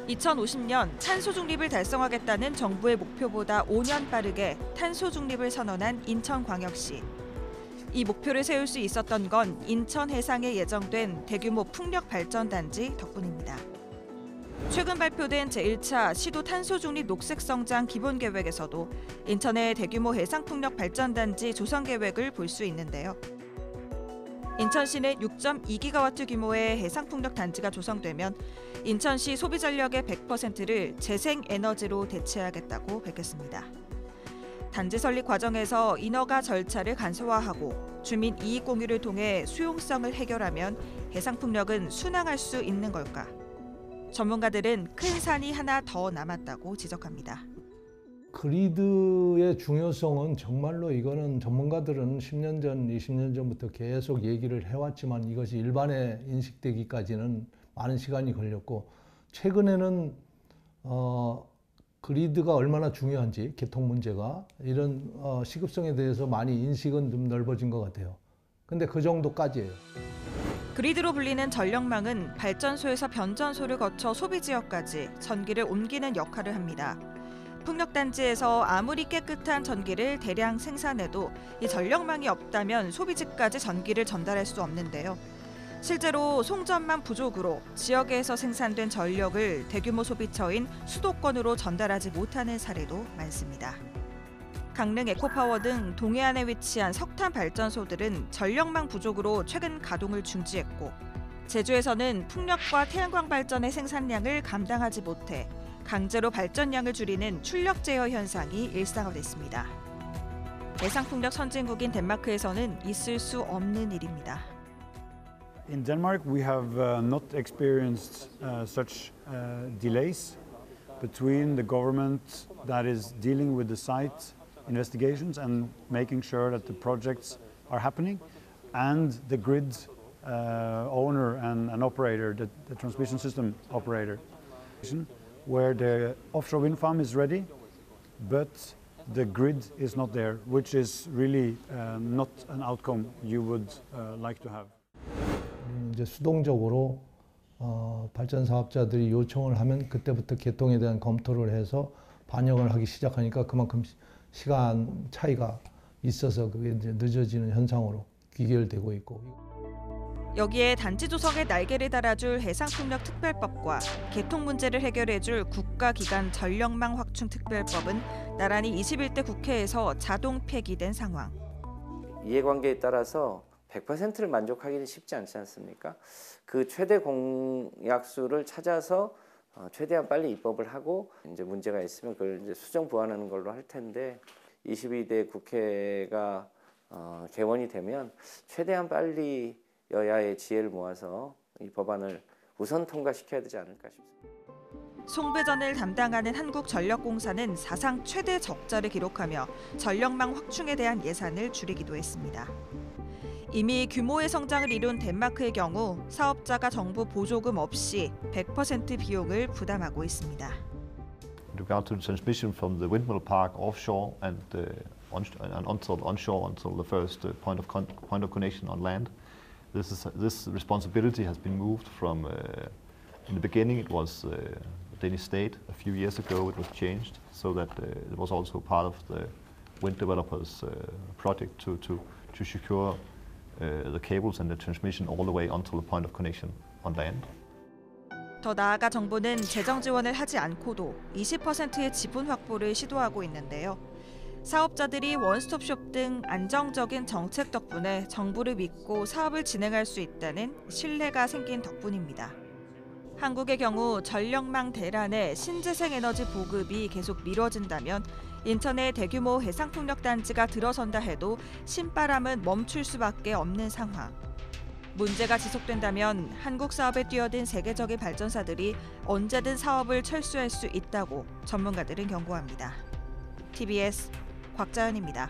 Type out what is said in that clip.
2050년 탄소 중립을 달성하겠다는 정부의 목표보다 5년 빠르게 탄소 중립을 선언한 인천광역시. 이 목표를 세울 수 있었던 건 인천 해상에 예정된 대규모 풍력 발전단지 덕분입니다. 최근 발표된 제1차 시도 탄소 중립 녹색 성장 기본 계획에서도 인천의 대규모 해상 풍력 발전단지 조성 계획을 볼 수 있는데요. 인천시는 6.2기가와트 규모의 해상풍력 단지가 조성되면 인천시 소비 전력의 100%를 재생에너지로 대체하겠다고 밝혔습니다. 단지 설립 과정에서 인허가 절차를 간소화하고 주민 이익 공유를 통해 수용성을 해결하면 해상풍력은 순항할 수 있는 걸까? 전문가들은 큰 산이 하나 더 남았다고 지적합니다. 그리드의 중요성은 정말로 이거는 전문가들은 10년 전, 20년 전부터 계속 얘기를 해왔지만 이것이 일반에 인식되기까지는 많은 시간이 걸렸고 최근에는 그리드가 얼마나 중요한지 개통 문제가 이런 시급성에 대해서 많이 인식은 좀 넓어진 것 같아요. 근데 그 정도까지예요. 그리드로 불리는 전력망은 발전소에서 변전소를 거쳐 소비지역까지 전기를 옮기는 역할을 합니다. 풍력단지에서 아무리 깨끗한 전기를 대량 생산해도 이 전력망이 없다면 소비지까지 전기를 전달할 수 없는데요. 실제로 송전망 부족으로 지역에서 생산된 전력을 대규모 소비처인 수도권으로 전달하지 못하는 사례도 많습니다. 강릉 에코파워 등 동해안에 위치한 석탄 발전소들은 전력망 부족으로 최근 가동을 중지했고 제주에서는 풍력과 태양광 발전의 생산량을 감당하지 못해 강제로 발전량을 줄이는 출력 제어 현상이 일상화됐습니다. 해상풍력 선진국인 덴마크에서는 있을 수 없는 일입니다. In Denmark, we have not experienced such delays between the government that is dealing with the site investigations and making sure that the projects are happening, and the grid owner and operator, the transmission system operator, where the offshore wind farm is ready, but the grid is not there, which is really not an outcome you would like to have. 이제 수동적으로 발전 사업자들이 요청을 하면 그때부터 개통에 대한 검토를 해서 반영을 하기 시작하니까 그만큼 시간 차이가 있어서 그게 이제 늦어지는 현상으로 귀결되고 있고. 여기에 단지 조성에 날개를 달아줄 해상풍력 특별법과 개통 문제를 해결해줄 국가기관 전력망 확충 특별법은 나란히 21대 국회에서 자동 폐기된 상황. 이해관계에 따라서 100%를 만족하기는 쉽지 않지 않습니까? 그 최대 공약수를 찾아서 최대한 빨리 입법을 하고 이제 문제가 있으면 그걸 이제 수정 보완하는 걸로 할 텐데 22대 국회가 개원이 되면 최대한 빨리 여야의 지혜를 모아서 이 법안을 우선 통과시켜야 되지 않을까 싶습니다. 송배전을 담당하는 한국전력공사는 사상 최대 적자를 기록하며 전력망 확충에 대한 예산을 줄이기도 했습니다. 이미 규모의 성장을 이룬 덴마크의 경우 사업자가 정부 보조금 없이 100% 비용을 부담하고 있습니다. In regard to the transmission from the windmill park offshore and onshore until the first point of connection on land, this responsibility has been moved from. In the beginning, it was the Danish state. A few years ago, it was changed so that it was also part of the wind developers' project to secure the cables and the transmission all the way until the point of connection on land. 더 나아가 정부는 재정 지원을 하지 않고도 20%의 지분 확보를 시도하고 있는데요. 사업자들이 원스톱숍 등 안정적인 정책 덕분에 정부를 믿고 사업을 진행할 수 있다는 신뢰가 생긴 덕분입니다. 한국의 경우 전력망 대란에 신재생 에너지 보급이 계속 미뤄진다면 인천의 대규모 해상풍력 단지가 들어선다 해도 신바람은 멈출 수밖에 없는 상황. 문제가 지속된다면 한국 사업에 뛰어든 세계적인 발전사들이 언제든 사업을 철수할 수 있다고 전문가들은 경고합니다. TBS 곽자연입니다.